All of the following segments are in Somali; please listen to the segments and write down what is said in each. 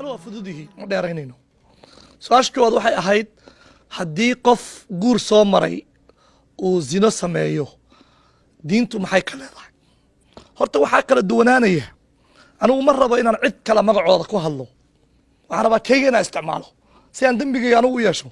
waa fududihi ma dheeraynayno. su-aasha koowaad waxay ahayd haddii qof guur soo maray uu zino sameeyo diintu maxay ka leedahay. horta waxaa kala duwanaanaya, anigu ma rabo inaan cid kale magacooda ku hadlo, waxaan rabaa kayga inaan isticmaalo si aan dembigayga anigu u yeesho.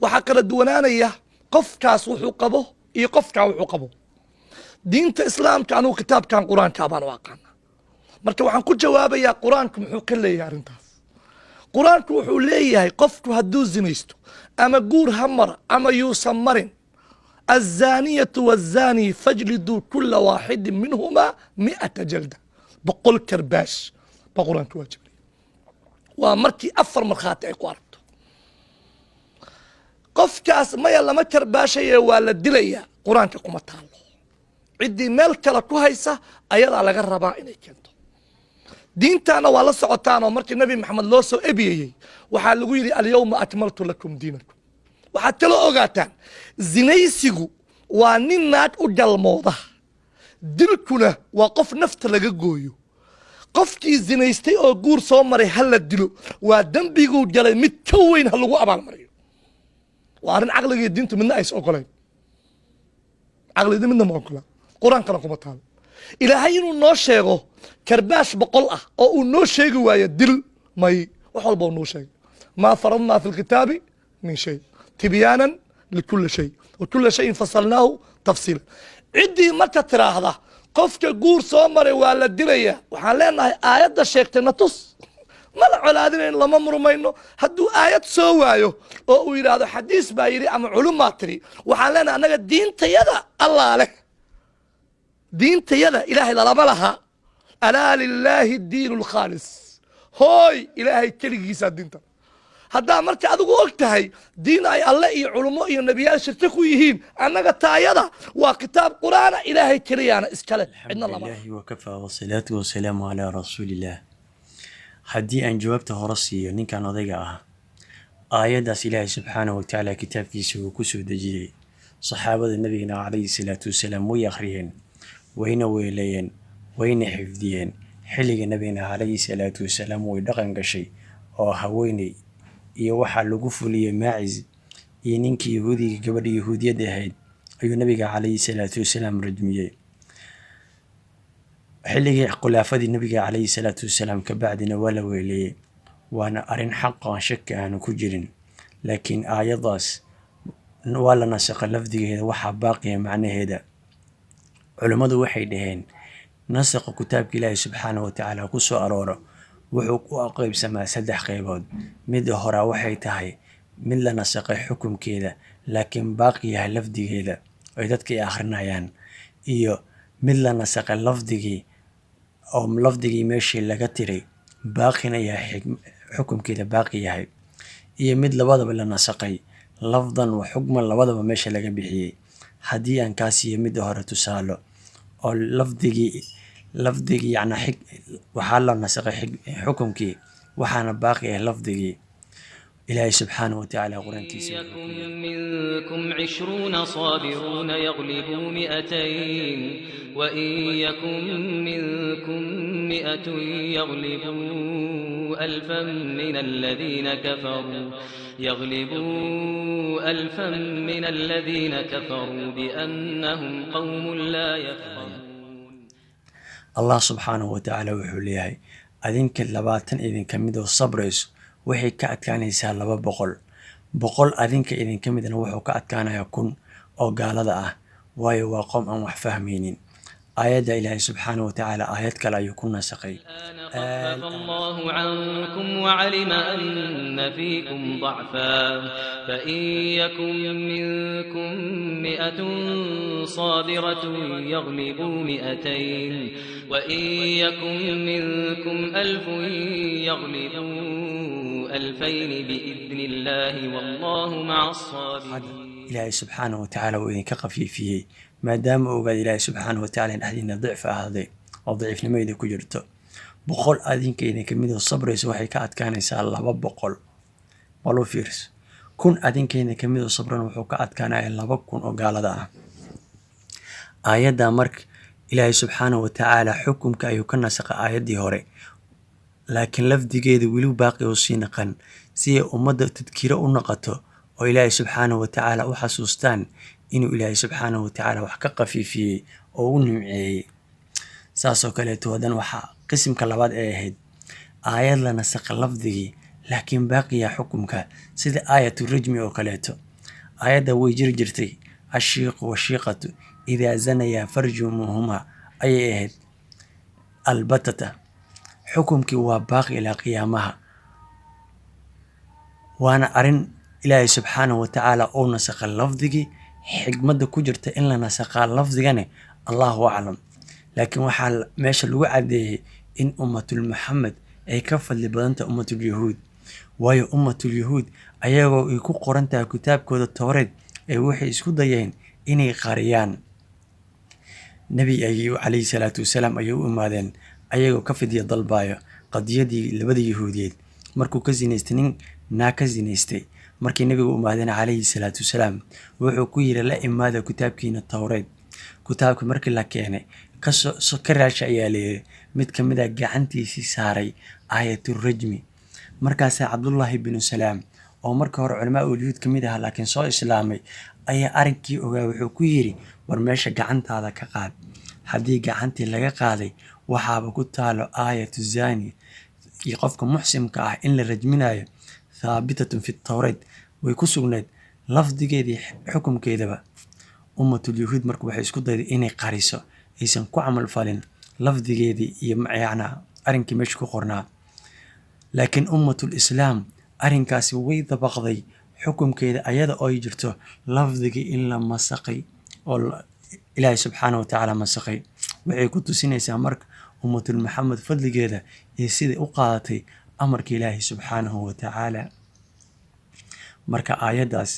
waxaa kala duwanaanaya qofkaas wuxuu qabo iyo qofkaa wuxuu qabo. diinta islaamka anigu kitaabkan qur-aanka baan u aqaana, marka waxaan ku jawaabayaa qur-aanku muxuu ka leeyahay arrintaas. qur-aanku wuxuu leeyahay qofku hadduu zinaysto ama guur ha mara ama yuusan marin, aلzaaniyatu wالzaani fajliduu kula waaxidin minhumaa 100 jalda, 100 karbaash baa qur-aanka waajibay. waa markii 4 markhaati ay ku aragto. qofkaas maya lama karbaashaye waa la dilayaa, qur-aanka kuma taalo. ciddii meel kale ku haysa ayadaa laga rabaa inay keento. diintaana waa la socotaanoo markii nabi maxamed loo soo ebiyeyey waxaa lagu yidhi alyawma akmaltu lakum diinakum. waxaad kala ogaataan zinaysigu waa nin naag u galmooda, dilkuna waa qof nafta laga gooyo. qofkii zinaystay oo guur soo maray ha la dilo, waa dembiguu galay mid ka weyn ha lagu abaalmariyo. waa arrin caqligii diintu midna ays ogolayn, caqlidi midna ma ogola, qur-aankana kuma taalo. ilaahay inuu noo sheego karbaash 100 ah oo uu noo sheegi waayo dil may, wax walba uu noo sheegay. maa faradnaa fi lkitaabi min shay tibyaanan likuli shay wakula shayin fasalnaahu tafsiila. ciddii marka tiraahda qofka guur soo maray waa la dilayaa, waxaan leenahay aayadda sheegtay na tus. mala colaadinayn, lama murmayno. hadduu aayad soo waayo oo uu yidhaahdo xadiis baa yidhi ama culumaa tiri, waxaan leenahay annaga diintayada allaa leh, diintayada ilaahay lalama laha. alaa lilaahi diin اlkhaalis, hooy ilaahay keligiisaa diinta. haddaa marka adigu og tahay diin ay alle iyo culummo iyo nebiyaal shirto ku yihiin, annaga taayada waa kitaab qur'aana, ilaahay keliyaana iskale, cidna lama laha. alxamdulilahi wakafaa wasalaatu wasalaamu calaa rasuulillaah. haddii aan jawaabta hore siiyo ninkan odayga ah, aayaddaas ilaahay subxaanahu watacaala kitaabkiisa uu ku soo dejiyey, saxaabada nabigana calayhi salaatu wasalaam way akhriyeen, wayna weeleeyeen, wayna xifdiyeen. xilliga nabigana calayhi salaatu wasalaam way dhaqan gashay oo haweeney iyo waxaa lagu fuliyey maacis iyo ninkii yahuudiga gabadha yahuudiyad ahayd ayuu nabiga calayhi salaatu wasalaam rajmiyey. xilligii khulaafadii nabiga calayhi salaatu wasalaam ka bacdina waa la weeleeyey, waana arrin xaqan shaki aanu ku jirin. laakiin aayadaas waa la nasaqa lafdigeeda, waxaa baaqiya macnaheeda. culummadu waxay dhaheen nasaqa kitaabka ilaahi subxaanahu watacaala ku soo arooro wuxuu u qaybsamaa 3 qaybood. midda hore waxay tahay mid la nasaqay xukunkeeda laakiin baaqi yahay lafdigeeda ay dadka ay akhrinayaan, iyo mid la nasaqay lafdigii oo lafdigii meeshii laga tiray baaqina yahay, xukunkeeda baaqi yahay, iyo mid labadaba la nasaqay lafdan wa xukman, labadaba meesha laga bixiyey. haddii aan kaa siiyo midda hore tusaalo oo lafdigii yacni waxaa la nasaqay xukunkii waxaana baaqi ah lafdigii. ilaahay subxaanahu watacaala qur-aankiisa يكن منكم 20 صابرون يغلبوا 200 وإن يكن منكم 100 يغلبوا 1000 من الذين كفروا بأنهم قوم لا يفقهون. allah subxaanahu watacaala wuxuu leeyahay adinka 20 idinka mid oo sabrayso waxay ka adkaanaysaa 200. 100 adinka idinka midna wuxuu ka adkaanayaa 1,000 oo gaalada ah, waayo waa qoom aan wax fahmaynin. aayadda ilaahay subxaanahu watacaala aayad kale ayuu ku nasaqay. خفف الله عنكم وعلم أن فيكم ضعفا فإن يكن منكم 100 صابرة يغلبوا 200 وإن يكن منكم 1000 يغلبوا 2000 بإذن الله والله مع الصابرين. ilaahay subxaanahu watacaala uu idinka qafiifiyey maadaama ogaad ilaahay subxaanahu watacaala in dhexdiina dicf ahaaday oo daciifnimayda ku jirto. 100 adinka idinka mid oo sabrayso waxay ka adkaanaysaa 200. walu fiirso 1000 adinka idinka mid oo sabran wuxuu ka adkaanayaa 2,000 oo gaalada ah. aayadda marka ilaahay subxaanahu watacaala xukumka ayuu ka nasakha aayaddii hore, laakiin lafdigeeda weli baaqi u sii naqan si ay ummadda tadkiiro u noqoto oo ilaahay subxaanahu watacaala u xasuustaan inuu ilaahay subxaanahu watacaala wax ka qafiifiyey oo u nimceeyey. saasoo kaleeto haddana waxaa qisimka labaad ee ahayd aayad la nasakha lafdigii laakiin baaqiya xukumka, sida aayatu rajmi oo kaleeto. aayadda way jiri jirtay ashiiqu washiiqatu idaa zanayaa farjumuuhumaa ayay ahayd albatata. xukumkii waa baaqi ilaa qiyaamaha, waana arrin ilaahay subxaanahu watacaala uu nasakha lafdigii. xigmadda ku jirta in la nasakhaa lafdigane allahu aclam, laakiin waxaa meesha lagu caddeeyey in ummatul muxamed ay ka fadli badanta ummatul yahuud, waayo ummatul yahuud ayagoo ay ku qoran tahay kitaabkooda towreed ay waxay isku dayeen inay qariyaan. nebi ayuu calayhi salaatu wasalaam ayay u imaadeen ayagoo ka fidya dalbaayo qadiyadii labada yahuudiyeed markuu ka zinaystay nin naa ka zinaystay. markii nebigu u imaadeen calayhi salaatu wasalaam wuxuu ku yidhi la imaada kitaabkiina towreed. kitaabka markii la keenay ka raasha ayaa layidhi, mid ka mid a gacantiisii saaray aayaturajmi. markaasaa cabdullaahi binu salaam oo marka hore culamaa ulyuud ka mid ahaa laakiin soo islaamay ayaa arrinkii ogaa. wuxuu ku yidhi war meesha gacantaada ka qaad. haddii gacantii laga qaaday waxaaba ku taalo aayatu zani iyo qofka muxsimka ah in la rajminayo thaabitatun fi towreed, way ku sugnayd lafdigeedii xukumkeedaba. ummatul yahuud marka waxay isku dayday inay qariso, aysan ku camal falin lafdigeedii iyo macnaa arrinkii meesha ku qornaa. laakiin ummatul islaam arrinkaasi way dabaqday xukumkeeda ayada oo ay jirto lafdigii in la masakhay oo ilaahay subxaanahu watacaala masakhay. waxay ku tusinaysaa marka ummatul maxamed fadligeeda iyo siday u qaadatay amarka ilaahay subxaanahu watacaala. marka aayaddaas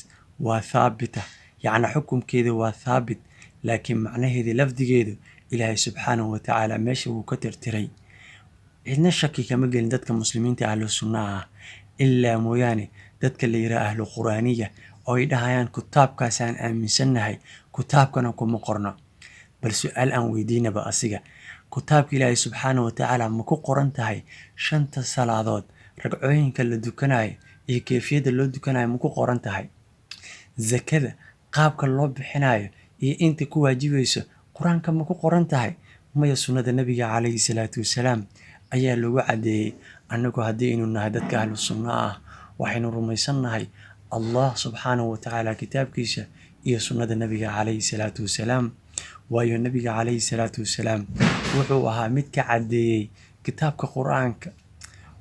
waa thaabita, yacni xukumkeeda waa thaabit, laakiin macnaheedii lafdigeedu ilaahay subxaanahu watacaala meesha wuu ka tirtiray. cidna shaki kama gelin dadka muslimiinta ahlu sunnaha ah ilaa mooyaane dadka la yidhaha ahlu quraaniya oo ay dhahayaan kitaabkaasaan aaminsannahay, kitaabkana kuma qorno. bal su-aal aan weydiinaba asiga, kitaabka ilaahay subxaanahu watacaala ma ku qoran tahay 5 salaadood ragcooyinka la dukanayo iyo kayfiyadda loo dukanayo ma ku qoran tahay? zakada qaabka loo bixinayo iyo inta ku waajibayso qur-aanka ma ku qoran tahay? maya, sunnada nabiga calayhi salaatu wasalaam ayaa lagu caddeeyey. annagu haddaynu nahay dadka ahlu sunna ah waxaynu rumaysannahay allah subxaanahu watacaala kitaabkiisa iyo sunnada nabiga calayhi salaatu wasalaam, waayo nabiga calayhi salaatu wasalaam wuxuu ahaa mid ka caddeeyey kitaabka qur-aanka.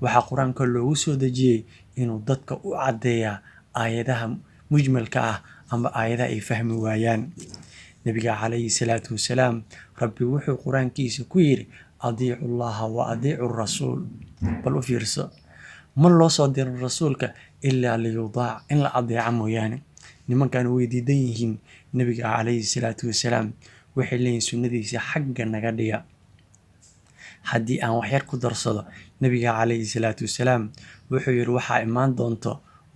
waxaa qur-aanka loogu soo dejiyey inuu dadka u caddeeyaa aayadaha mujmalka ah ama aayadaha ay fahmi waayaan. nabiga calayhi salaatu wasalaam rabbi wuxuu qur-aankiisa ku yidhi adiicu llaha wa adiicu rasuul. bal u fiirso, ma loo soo diro rasuulka ilaa liyudaac, in la adeeca mooyaane. nimankan way diidan yihiin nabiga calayhi salaatu wasalaam, waxay leeyihin sunnadiisa xagga naga dhiga. haddii aan waxyar ku darsado, nabiga calayhi salaatu wasalaam wuxuu yidhi waxaa imaan doonto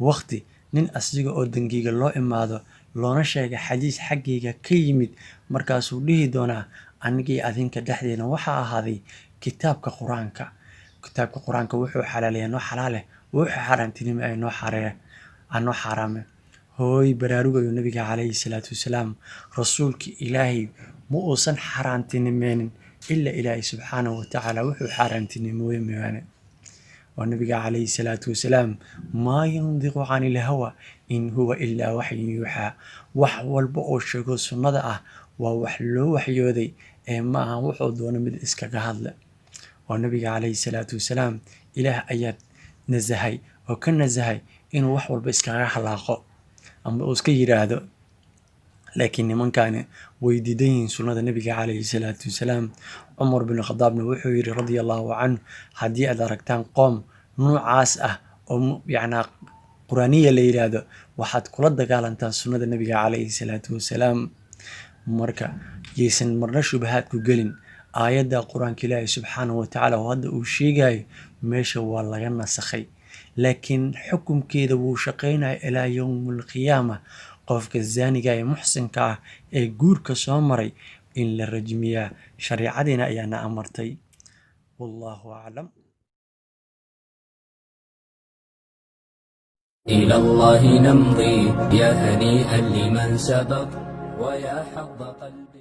waqti nin asiga oo dangiiga loo imaado loona sheega xadiis xaggayga ka yimid, markaasuu dhihi doonaa anigii adinka dhexdeena waxaa ahaaday kitaabka qur-aanka. kitaabka qur-aanka wuxuu xalaaleeya noo xalaale, wuxuu xaaraantinimo ay noo xaaraame. hooy baraarugayuu nabiga calayhi salaatu wasalaam, rasuulkii ilaahay ma uusan xaaraantinimeynin ilaa ilaahay subxaanahu watacaala wuxuu xaaraantinimooye mooyaane. oo nabiga calayhi salaatu wasalaam maa yandiqu cani ilhawa in huwa ilaa waxyin yuuxaa. wax walba oo sheego sunnada ah waa wax loo waxyooday ee ma aha wuxuu doono mid iskaga hadla. oo nabiga calayhi salaatu wasalaam ilaah ayaa nasahay oo ka nasahay inuu wax walba iskaga halaaqo ama uu iska yidhaahdo. laakiin nimankaani way diidan yihiin sunnada nabiga calayhi salaatu wasalaam. cumar bin khadaabna wuxuu yidhi radia allahu canhu, haddii aad aragtaan qoom noocaas ah oo yacnaa quraaniya la yidhaahdo waxaad kula dagaalantaan sunnada nabiga calayhi salaatu wasalaam. marka yaysan marna shubahaadku gelin. aayadda qur-aanka ilaahi subxaanahu watacaala oo hadda uu sheegayo meesha waa laga nasakhay, laakiin xukumkeeda wuu shaqaynaya ilaa yowmi alqiyaama. qofka zaaniga ee muxsinka ah ee guurka soo maray in la rajmiyaa shareecadiina ayaana amartay. wallahu aclam. إلى الله نمضي يا هنيئا لمن سبق ويا حظ قلب